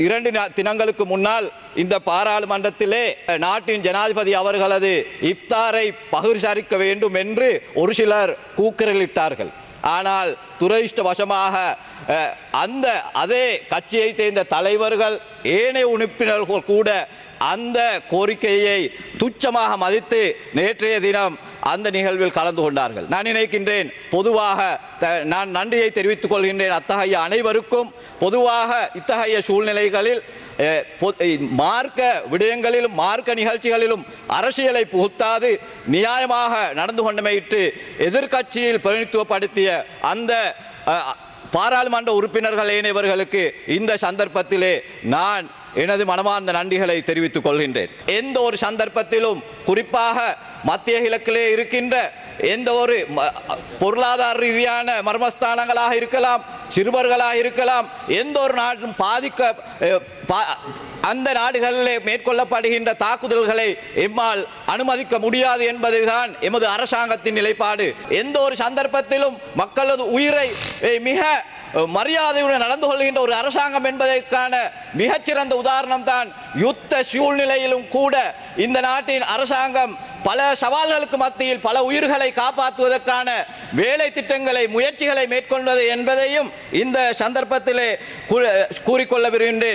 2 தினங்களுக்கு முன்னால் இந்த பாராளுமன்றத்திலே நாட்டின் ஜனாதிபதி அவர்களது இஃப்தாரை பகிர்ந்தளிக்க வேண்டும் என்று ஒரு சிலர் கூக்குரலிட்டார்கள். ஆனால் துரதிர்ஷ்டவசமாக அதே கட்சியை சேர்ந்த தலைவர்கள் ஏனைய உறுப்பினர்கள் கூட அந்த கோரிக்கையை துச்சமாக மதித்து நேற்றைய தினம் அந்த நிகழ்வில் கலந்து கொண்டார்கள். நான் நினைக்கின்றேன், பொதுவாக நான் நன்றியை தெரிவித்துக் கொள்கின்றேன் அத்தகைய அனைவருக்கும். பொதுவாக இத்தகைய சூழ்நிலைகளில் மார்க்க விடயங்களிலும் மார்க்க நிகழ்ச்சிகளிலும் அரசியலை புகுத்தாது நியாயமாக நடந்து கொண்டமையிட்டு எதிர்க்கட்சியில் பிரதிநிதித்துவப்படுத்திய அந்த பாராளுமன்ற உறுப்பினர்கள் ஏனையவர்களுக்கு இந்த சந்தர்ப்பத்திலே நான் எனது மனமார்ந்த நன்றிகளை தெரிவித்துக் கொள்கின்றேன். எந்த ஒரு சந்தர்ப்பத்திலும் குறிப்பாக மத்திய கிழக்கிலே இருக்கின்ற எந்த ஒரு பொருளாதார ரீதியான மர்மஸ்தானங்களாக இருக்கலாம், சிறுவர்களாக இருக்கலாம், எந்த ஒரு நாடும் அந்த நாடுகளிலே மேற்கொள்ளப்படுகின்ற தாக்குதல்களை எம்மால் அனுமதிக்க முடியாது என்பதுதான் எமது அரசாங்கத்தின் நிலைப்பாடு. எந்த ஒரு சந்தர்ப்பத்திலும் மக்களது உயிரை மிக மரியாதையுடன் நடந்து கொள்கின்ற ஒரு அரசாங்கம் என்பதற்கான மிகச்சிறந்த உதாரணம் தான் யுத்த சூழ்நிலையிலும் கூட இந்த நாட்டின் அரசாங்கம் பல சவால்களுக்கு மத்தியில் பல உயிர்களை காப்பாற்றுவதற்கான வேலை திட்டங்களை முயற்சிகளை மேற்கொண்டது என்பதையும் இந்த சந்தர்ப்பத்திலே கூறிக்கொள்ள விரும்புகின்றேன்.